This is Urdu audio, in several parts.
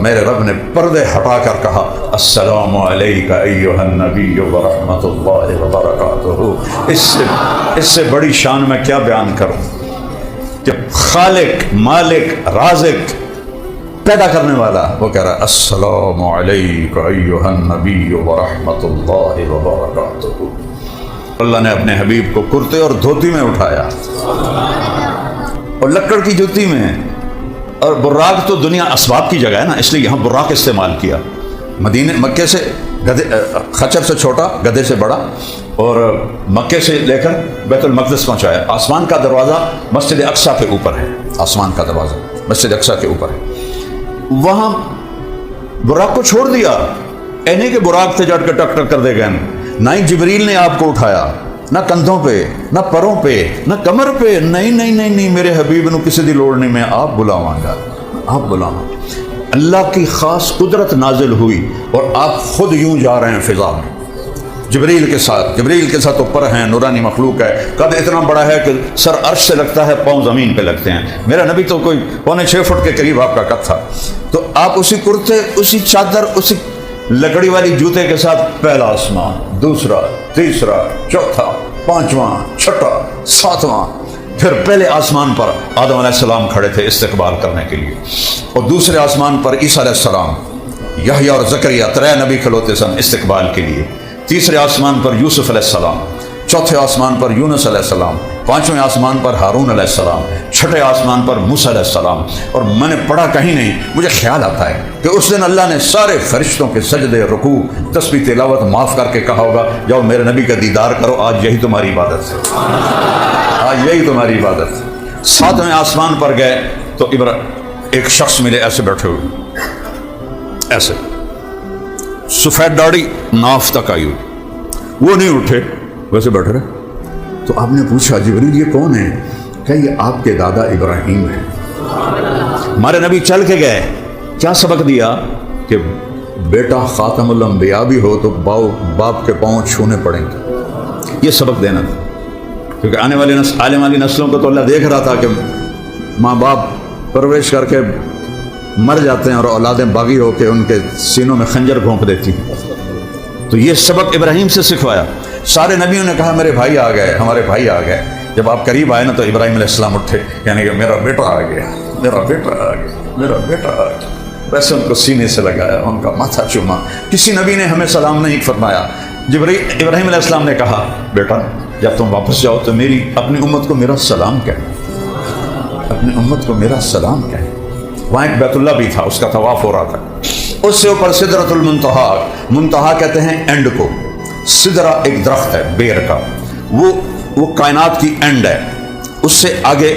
میرے رب نے پردے ہٹا کر کہا السلام علیکہ ایھا النبی ورحمۃ اللہ وبرکاتہ۔ اس سے بڑی شان میں کیا بیان کروں کہ خالق، مالک، رازق، پیدا کرنے والا وہ کہہ رہا ہے السلام علیکہ ایھا النبی ورحمۃ اللہ وبرکاتہ۔ اللہ نے اپنے حبیب کو کرتے اور دھوتی میں اٹھایا اور لکڑ کی جوتی میں، اور براق تو دنیا اسباب کی جگہ ہے نا، اس لیے یہاں براق استعمال کیا۔ مکے سے خچر سے چھوٹا، گدھے سے بڑا، اور مکے سے لے کر بیت المقدس پہنچایا۔ آسمان کا دروازہ مسجد اقصیٰ کے اوپر ہے، آسمان کا دروازہ مسجد اقصیٰ کے اوپر ہے۔ وہاں براق کو چھوڑ دیا، اینی کے براق تھے جڑ کے ٹکر کر دے گئے، نہ ہی جبریل نے آپ کو اٹھایا، نہ کندھوں پہ، نہ پروں پہ، نہ کمر پہ، نہیں میرے حبیب نو کسی دی لوڑ نہیں، میں آپ بلاواں گا، آپ بلاواں۔ اللہ کی خاص قدرت نازل ہوئی اور آپ خود یوں جا رہے ہیں فضا میں جبریل کے ساتھ اوپر ہیں، نورانی مخلوق ہے، قد اتنا بڑا ہے کہ سر عرش سے لگتا ہے، پاؤں زمین پہ لگتے ہیں۔ میرا نبی تو کوئی 6.25 فٹ کے قریب آپ کا قد تھا، تو آپ اسی کرتے، اسی چادر، اسی لکڑی والی جوتے کے ساتھ پہلا آسمان، دوسرا، تیسرا، چوتھا، پانچواں، چھٹا، ساتواں، پھر پہلے آسمان پر آدم علیہ السلام کھڑے تھے استقبال کرنے کے لیے، اور دوسرے آسمان پر عیسیٰ علیہ السلام، یحییٰ اور زکریا 3 نبی کھلوتے سن استقبال کے لیے، تیسرے آسمان پر یوسف علیہ السلام، چوتھے آسمان پر یونس علیہ السلام، 5ویں آسمان پر ہارون علیہ السلام، 6ٹھے آسمان پر موسیٰ علیہ السلام۔ اور میں نے پڑھا کہیں نہیں، مجھے خیال آتا ہے کہ اس دن اللہ نے سارے فرشتوں کے سجدے، رکوع، تسبیح، تلاوت معاف کر کے کہا ہوگا جاؤ میرے نبی کا دیدار کرو، آج یہی تمہاری عبادت ہے، آج یہی تمہاری عبادت ہے۔ 7ویں آسمان پر گئے تو ایک شخص ملے ایسے بیٹھے ہوئے، ایسے سفید داڑھی ناف تک آئی ہوئی، وہ نہیں اٹھے، ویسے بیٹھ رہے۔ تو آپ نے پوچھا جبریل یہ کون ہے؟ کہ یہ آپ کے دادا ابراہیم ہیں۔ ہمارے نبی چل کے گئے، کیا سبق دیا کہ بیٹا خاتم الانبیاء بھی ہو تو باپ کے پاؤں چھونے پڑیں گے، یہ سبق دینا تھا، کیونکہ آنے والی نسلوں کو تو اللہ دیکھ رہا تھا کہ ماں باپ پرورش کر کے مر جاتے ہیں اور اولادیں باغی ہو کے ان کے سینوں میں خنجر گھونپ دیتی ہیں، تو یہ سبق ابراہیم سے سکھوایا۔ سارے نبیوں نے کہا میرے بھائی آ گئے، ہمارے بھائی آ گئے۔ جب آپ قریب آئے نا تو ابراہیم علیہ السلام اٹھے، یعنی کہ میرا بیٹا آ گیا، میرا بیٹا آ گیا، میرا بیٹا آ گیا۔ ویسے ان کو سینے سے لگایا، ان کا ماتھا چوما۔ کسی نبی نے ہمیں سلام نہیں فرمایا۔ ابراہیم علیہ السلام نے کہا بیٹا جب تم واپس جاؤ تو اپنی امت کو میرا سلام کہے، اپنی امت کو میرا سلام کہے۔ وہاں ایک بیت اللہ بھی تھا، اس کا طواف ہو رہا تھا، اس سے اوپر سدرۃ المنتہا، منتہا کہتے ہیں اینڈ کو، سدرہ ایک درخت ہے بیر کا، وہ کائنات کی اینڈ ہے، اس سے آگے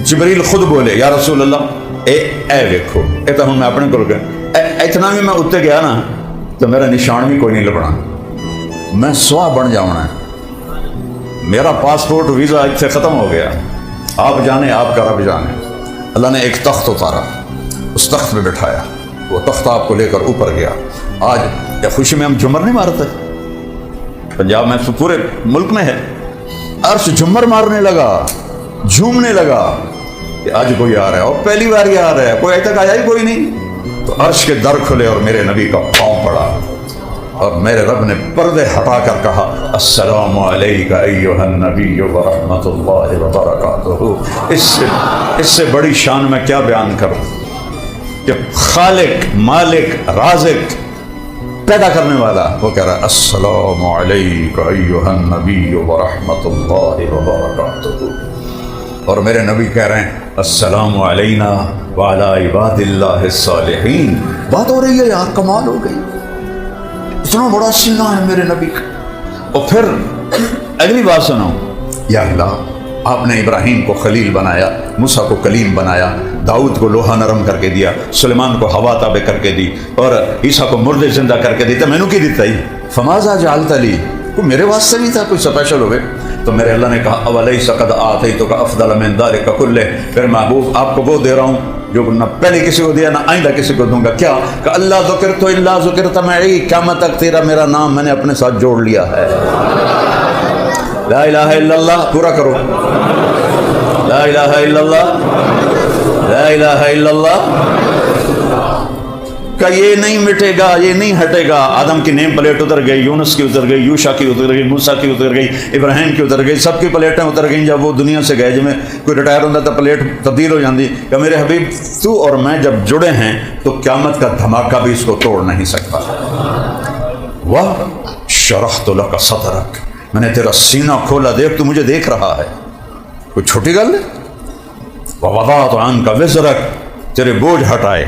جبریل خود بولے یا رسول اللہ اے ویکھو، تو ہوں میں اپنے کو گیا، اتنا بھی میں اتنے گیا نا تو میرا نشان بھی کوئی نہیں لبنا، میں سوا بن جاؤنا ہے، میرا پاسپورٹ ویزا سے ختم ہو گیا، آپ جانے آپ کا رب جانے۔ اللہ نے ایک تخت اتارا، اس تخت پہ بٹھایا، وہ تخت آپ کو لے کر اوپر گیا۔ آج یا خوشی میں ہم جھمر نہیں مارتے، پنجاب میں پورے ملک میں ہے، عرش جھمر مارنے لگا، جھومنے لگا کہ آج کوئی آ رہا ہے، اور پہلی بار یہ آ رہا ہے، کوئی تک آیا ہی کوئی نہیں۔ تو عرش کے در کھلے اور میرے نبی کا پاؤں پڑا، اور میرے رب نے پردے ہٹا کر کہا السلام علیکہ ایھا النبی ورحمۃ اللہ وبرکاتہ۔ اس سے بڑی شان میں کیا بیان کروں کہ خالق، مالک، رازق، پیدا کرنے والا وہ کہہ رہا ہے السلام علیکہ ایھا النبی ورحمۃ اللہ وبرکاتہ، اور میرے نبی کہہ رہے ہیں السلام علینا وعلی عباد اللہ الصالحین۔ بات ہو رہی ہے یار، کمال ہو گئی، اتنا بڑا سینہ ہے میرے نبی کا۔ اور پھر اگلی بات سنو، یا اللہ آپ نے ابراہیم کو خلیل بنایا، موسیٰ کو کلیم بنایا، داؤد کو لوہا نرم کر کے دیا، سلیمان کو ہوا تابع کر کے دی، اور عیسیٰ کو مردے زندہ کر کے دی، تو میں نے کی دیتا ہی فماذا جعلت لی، کوئی میرے واسطے نہیں تھا کوئی اسپیشل ہوئے۔ تو میرے اللہ نے کہا اولیس قد آتیتک افضل من ذلک کلہ، پھر محبوب آپ کو وہ دے رہا ہوں جو نہ پہلے کسی کو دیا نہ آئندہ کسی کو دوں گا۔ کیا کہ اللہ ذکرت الا ذکرت معی، قیامت تک تیرا میرا نام میں نے اپنے ساتھ جوڑ لیا ہے۔ لا الہ الا اللہ، پورا کرو، لا الہ الا اللہ، لا الہ الا اللہ۔ کا یہ نہیں مٹے گا، یہ نہیں ہٹے گا۔ آدم کی نیم پلیٹ اتر گئی، یونس کی اتر گئی، یوشا کی اتر گئی، موسیٰ کی اتر گئی، ابراہیم کی اتر گئی، سب کی پلیٹیں اتر گئیں۔ جب وہ دنیا سے گئے، جب میں کوئی ریٹائر ہوتا تو پلیٹ تبدیل ہو جاتی کہ میرے حبیب تو اور میں جب جڑے ہیں تو قیامت کا دھماکہ بھی اس کو توڑ نہیں سکتا۔ واہ شرحت لک صدرک، میں نے تیرا سینہ کھولا، دیکھ تو مجھے دیکھ رہا ہے، کوئی چھوٹی گل ہے۔ ووضعت عنک وزرک، تیرے بوجھ ہٹائے۔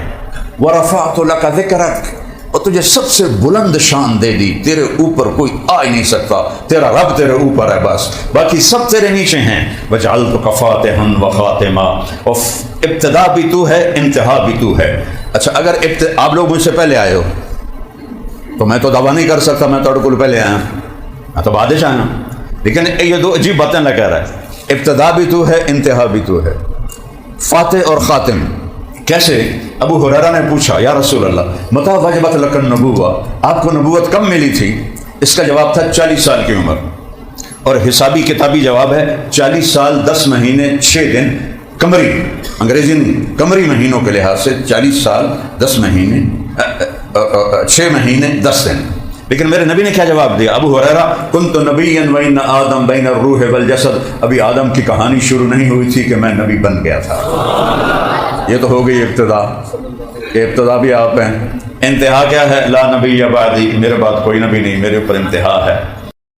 ورفعت لک ذکرک، اور تجھے سب سے بلند شان دے دی، تیرے اوپر کوئی آ ہی نہیں سکتا، تیرا رب تیرے اوپر ہے بس، باقی سب تیرے نیچے ہیں۔ وجعلتک فاتحا وخاتما، اور ابتدا بھی تو ہے، انتہا بھی تو ہے۔ اچھا اگر آپ لوگ مجھ سے پہلے آئے ہو تو میں تو دعویٰ نہیں کر سکتا میں توڑ کو پہلے آیا، میں تو بعد آیا، لیکن یہ دو عجیب باتیں نہ کہہ رہا ہے، ابتدا بھی تو ہے، انتہا بھی تو ہے۔ فاتح اور خاتم کیسے؟ ابو ہریرہ نے پوچھا یا رسول اللہ متى وجبت لک النبوہ، آپ کو نبوت کب ملی تھی؟ اس کا جواب تھا 40 سال کی عمر، اور حسابی کتابی جواب ہے 40 سال 10 مہینے 6 دن، قمری انگریزی نہیں، قمری مہینوں کے لحاظ سے 40 سال 10 مہینے 6 مہینے 10 دن۔ لیکن میرے نبی نے کیا جواب دیا؟ ابو ہریرہ کنت نبیا وان آدم بین الروح والجسد، ابھی آدم کی کہانی شروع نہیں ہوئی تھی کہ میں نبی بن گیا تھا۔ یہ تو ہو گئی ابتدا، کہ ابتدا بھی آپ ہیں، انتہا کیا ہے؟ لا نبی بعدی، میرے بعد کوئی نبی نہیں، میرے اوپر انتہا ہے۔